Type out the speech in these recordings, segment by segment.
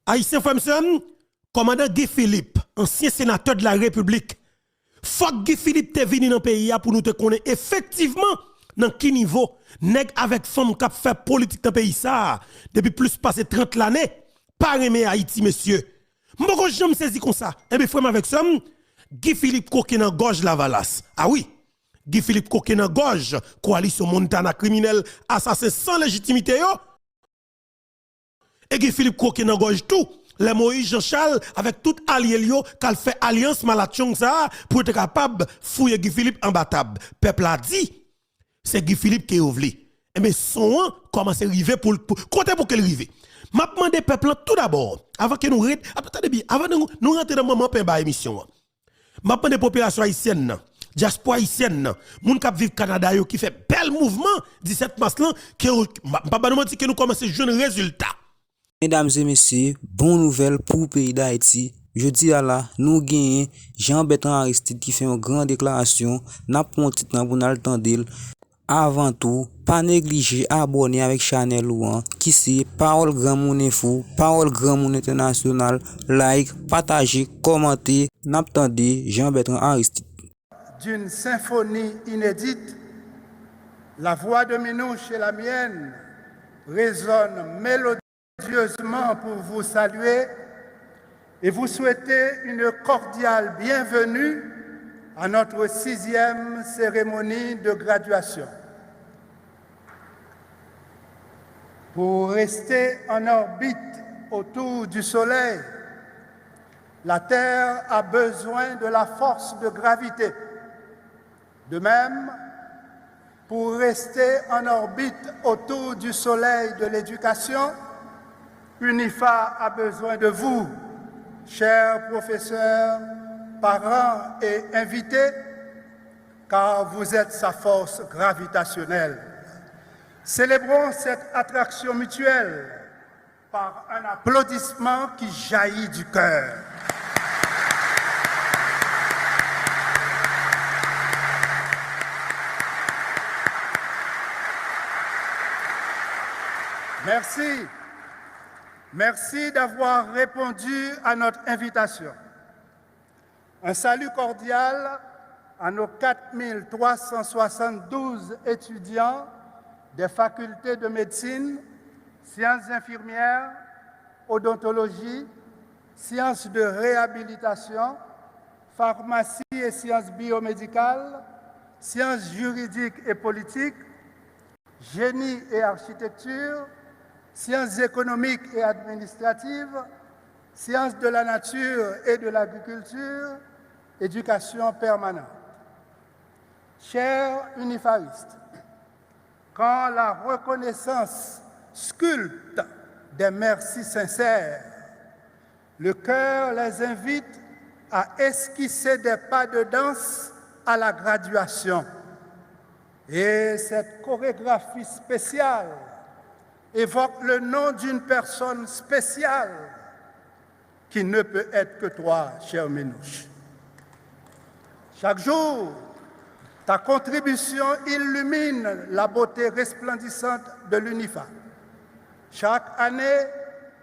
Haïtien Femson, commandant Guy Philippe, ancien sénateur de la République. Faut que Guy Philippe te venu dans le pays pour nous te connaître effectivement dans quel niveau nèg avec femme qui fait politique dans le pays ça depuis plus passé 30 l'année pas aimer Haïti monsieur. M'boko jamais saisi comme ça. Et bien frère avec ça Guy Philippe coquin dans gorge la Valas. Ah oui. Guy Philippe coquin dans gorge coalition Montana criminel assassin sans légitimité yo. Et Guy Philippe coquin dans gorge tout. Les Moïse Jean-Charles avec tout allié yo qu'elle fait alliance malachong ça pour être capable fouiller Guy Philippe imbattable. Peuple a dit c'est Guy Philippe qui est ouvri. Et mais son commence à arriver pour côté pour qu'elle arrive. M'a demandé peuple tout d'abord avant que nous attendez bien avant nous rentrer dans moment pour émission. M'a demandé population haïtienne diaspora haïtienne moun k'ap vivre Canada yo qui fait bel mouvement 17 mars là que pas nous mentir que nous commencer jeune résultat. Mesdames et messieurs, bonne nouvelle pour le pays d'Haïti. Je dis à la, nous gagnons Jean-Bertrand Aristide qui fait une grande déclaration. N'a pas petit temps pour nous attendre. Avant tout, pas négliger abonner avec Chanel Louan qui c'est Parole Grand Moun Info, Parole Grand Moun International. Like, partager, commenter. N'attendez Jean-Bertrand Aristide. D'une symphonie inédite, la voix de Minouche et la mienne résonnent mélodieusement pour vous saluer et vous souhaiter une cordiale bienvenue à notre 6e cérémonie de graduation. Pour rester en orbite autour du Soleil, la Terre a besoin de la force de gravité. De même, pour rester en orbite autour du Soleil de l'éducation, UNIFA a besoin de vous, chers professeurs, parents et invités, car vous êtes sa force gravitationnelle. Célébrons cette attraction mutuelle par un applaudissement qui jaillit du cœur. Merci. Merci d'avoir répondu à notre invitation. Un salut cordial à nos 4372 étudiants des facultés de médecine, sciences infirmières, odontologie, sciences de réhabilitation, pharmacie et sciences biomédicales, sciences juridiques et politiques, génie et architecture, sciences économiques et administratives, sciences de la nature et de l'agriculture, éducation permanente. Chers unifaristes, quand la reconnaissance sculpte des merci sincères, le cœur les invite à esquisser des pas de danse à la graduation. Et cette chorégraphie spéciale évoque le nom d'une personne spéciale qui ne peut être que toi, cher Minouche. Chaque jour, ta contribution illumine la beauté resplendissante de l'UNIFA. Chaque année,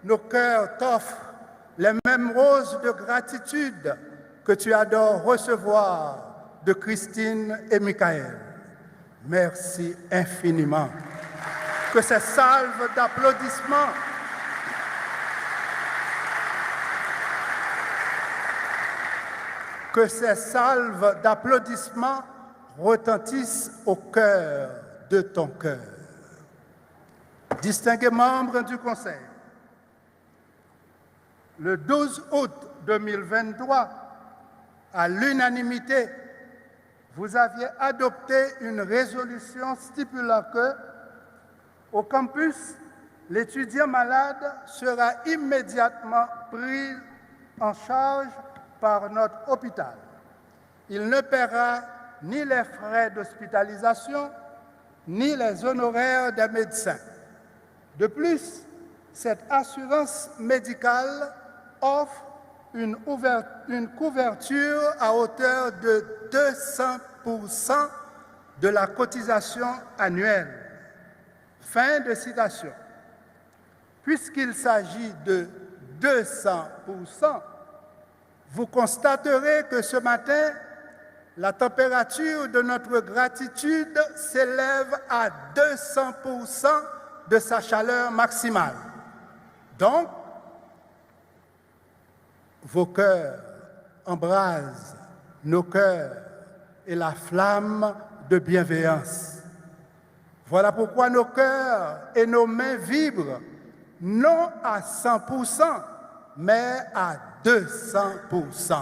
nos cœurs t'offrent les mêmes roses de gratitude que tu adores recevoir de Christine et Michael. Merci infiniment. Que ces salves d'applaudissements retentissent au cœur de ton cœur. Distingués membres du Conseil, le 12 août 2023, à l'unanimité, vous aviez adopté une résolution stipulant que, au campus, l'étudiant malade sera immédiatement pris en charge par notre hôpital. Il ne paiera ni les frais d'hospitalisation, ni les honoraires des médecins. De plus, cette assurance médicale offre une couverture à hauteur de 200% de la cotisation annuelle. Fin de citation. Puisqu'il s'agit de 200%, vous constaterez que ce matin, la température de notre gratitude s'élève à 200% de sa chaleur maximale. Donc, vos cœurs embrasent nos cœurs et la flamme de bienveillance. Voilà pourquoi nos cœurs et nos mains vibrent, non à 100%, mais à 200%.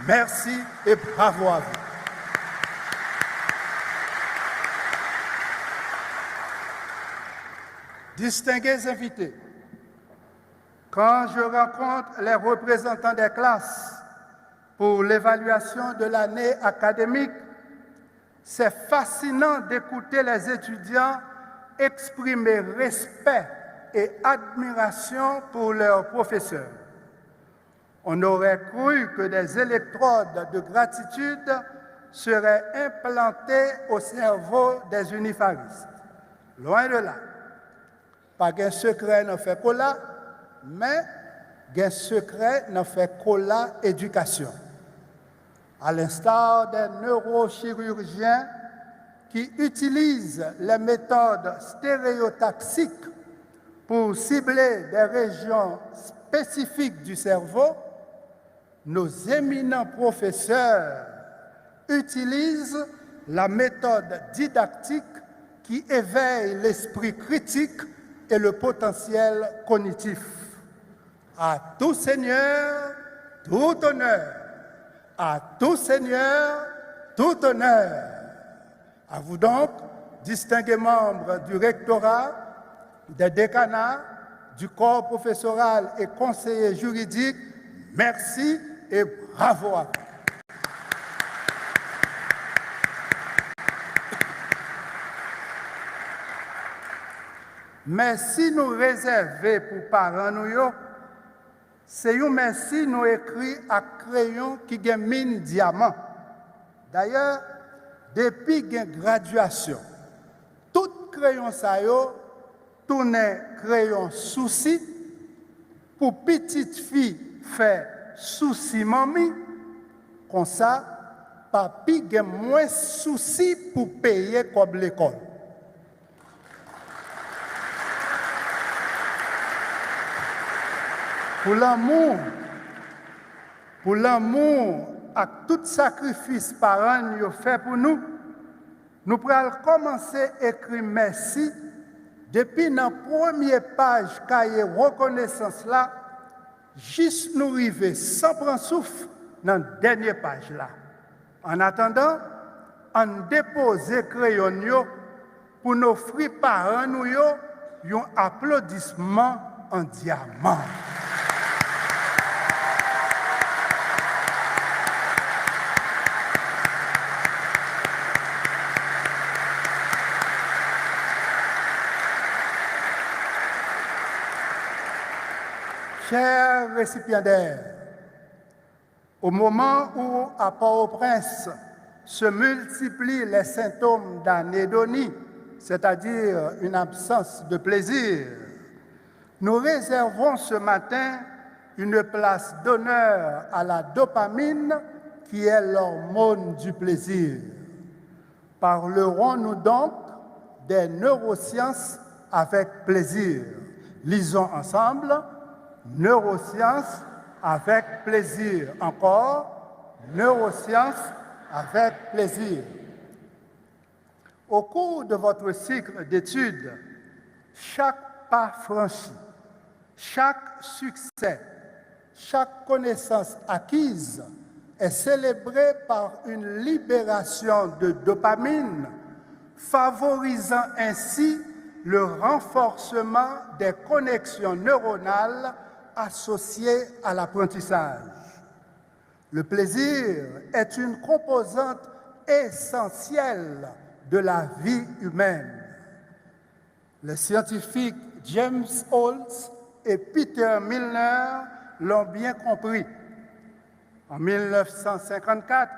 Merci et bravo à vous. Distingués invités, quand je rencontre les représentants des classes pour l'évaluation de l'année académique, c'est fascinant d'écouter les étudiants exprimer respect et admiration pour leurs professeurs. On aurait cru que des électrodes de gratitude seraient implantées au cerveau des unifaristes. Loin de là. Pas un secret ne fait cola, mais un secret ne fait cola éducation. À l'instar des neurochirurgiens qui utilisent les méthodes stéréotaxiques pour cibler des régions spécifiques du cerveau, nos éminents professeurs utilisent la méthode didactique qui éveille l'esprit critique et le potentiel cognitif. À tout Seigneur, tout honneur. À tout Seigneur, tout honneur. À vous donc, distingués membres du rectorat, des décanats, du corps professoral et conseillers juridiques, merci et bravo à vous. Merci nous réserver pour parents nous, c'est un merci nous écrit à crayon qui a mine diamant. D'ailleurs, depuis la graduation, tout crayon ça yo tourne crayon souci pour petite fille faire souci mamie, comme ça, papi a moins souci pour payer comme l'école. Pour l'amour et tout sacrifice parents nous fait pour nous, nous pourrons commencer à écrire merci depuis la première page cahier reconnaissance là, juste nous arriver sans prendre souffle dans la dernière page là. En attendant, on dépose crayon pour nous offrir parents nous un applaudissement en diamant. Chers récipiendaires, au moment où à Port-au-Prince se multiplient les symptômes d'anédonie, c'est-à-dire une absence de plaisir, nous réservons ce matin une place d'honneur à la dopamine qui est l'hormone du plaisir. Parlerons-nous donc des neurosciences avec plaisir. Lisons ensemble neurosciences avec plaisir. Encore, neurosciences avec plaisir. Au cours de votre cycle d'études, chaque pas franchi, chaque succès, chaque connaissance acquise est célébré par une libération de dopamine, favorisant ainsi le renforcement des connexions neuronales associées à l'apprentissage. Le plaisir est une composante essentielle de la vie humaine. Les scientifiques James Holtz et Peter Milner l'ont bien compris. En 1954,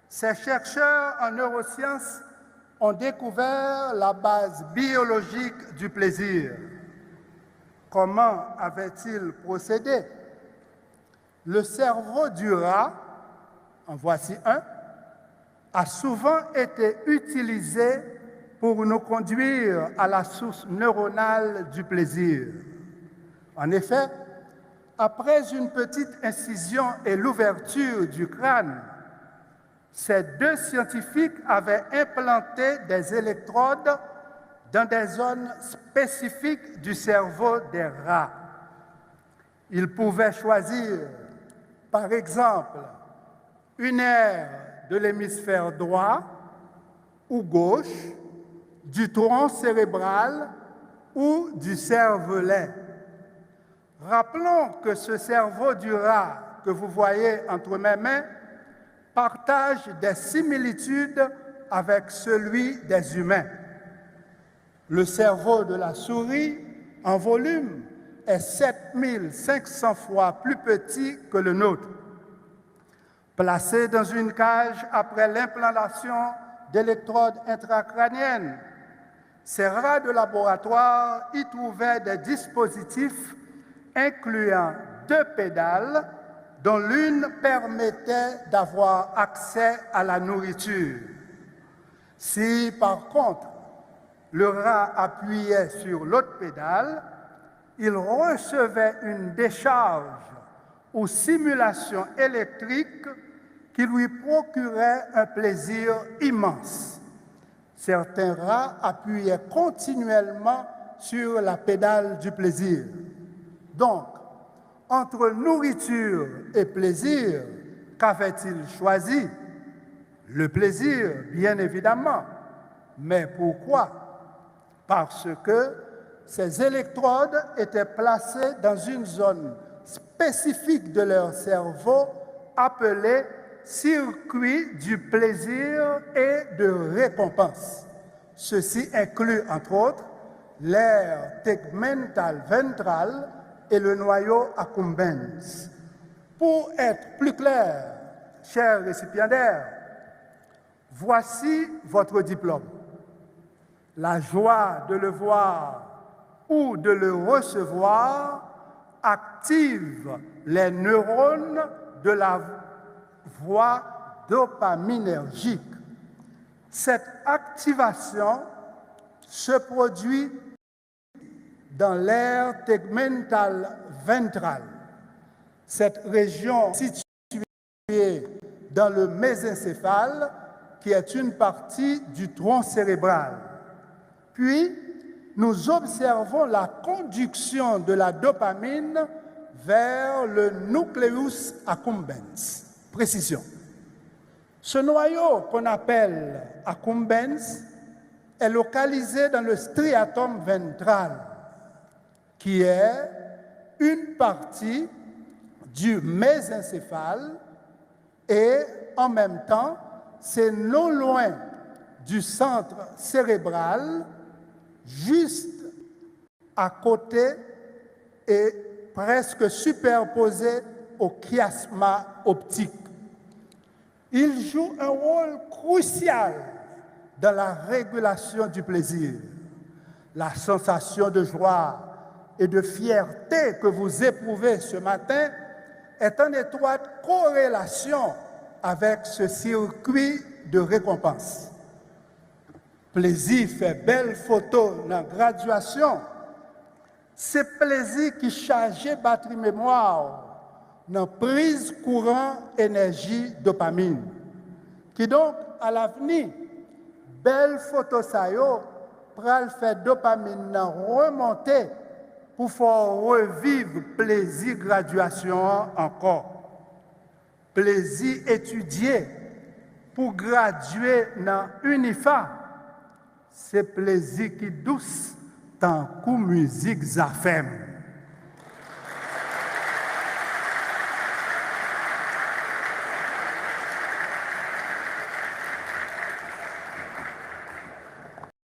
ces chercheurs en neurosciences ont découvert la base biologique du plaisir. Comment avait-il procédé? Le cerveau du rat, en voici un, a souvent été utilisé pour nous conduire à la source neuronale du plaisir. En effet, après une petite incision et l'ouverture du crâne, ces deux scientifiques avaient implanté des électrodes dans des zones spécifiques du cerveau des rats. Ils pouvaient choisir, par exemple, une aire de l'hémisphère droit ou gauche, du tronc cérébral ou du cervelet. Rappelons que ce cerveau du rat que vous voyez entre mes mains partage des similitudes avec celui des humains. Le cerveau de la souris, en volume, est 7500 fois plus petit que le nôtre. Placé dans une cage après l'implantation d'électrodes intracrâniennes, ces rats de laboratoire y trouvaient des dispositifs incluant 2 pédales dont l'une permettait d'avoir accès à la nourriture. Si, par contre, le rat appuyait sur l'autre pédale, il recevait une décharge ou simulation électrique qui lui procurait un plaisir immense. Certains rats appuyaient continuellement sur la pédale du plaisir. Donc, entre nourriture et plaisir, qu'avait-il choisi? Le plaisir, bien évidemment. Mais pourquoi? Parce que ces électrodes étaient placées dans une zone spécifique de leur cerveau appelée circuit du plaisir et de récompense. Ceci inclut, entre autres, l'aire tegmental ventral et le noyau accumbens. Pour être plus clair, chers récipiendaires, voici votre diplôme. La joie de le voir ou de le recevoir active les neurones de la voie dopaminergique. Cette activation se produit dans l'aire tegmentale ventrale. Cette région située dans le mésencéphale, qui est une partie du tronc cérébral. Puis, nous observons la conduction de la dopamine vers le nucleus accumbens. Précision. Ce noyau qu'on appelle accumbens est localisé dans le striatum ventral, qui est une partie du mésencéphale et en même temps, c'est non loin du centre cérébral, juste à côté et presque superposé au chiasma optique. Il joue un rôle crucial dans la régulation du plaisir. La sensation de joie et de fierté que vous éprouvez ce matin est en étroite corrélation avec ce circuit de récompense. Plaisir fait belle photo dans la graduation. C'est plaisir qui charge batterie mémoire dans prise courant énergie dopamine. Qui donc, à l'avenir, belle photo ça yo, pral fait dopamine remonter pour faire revivre plaisir graduation encore. Plaisir étudier pour graduer dans UNIFA, c'est plaisir qui douce tant que musique zafem.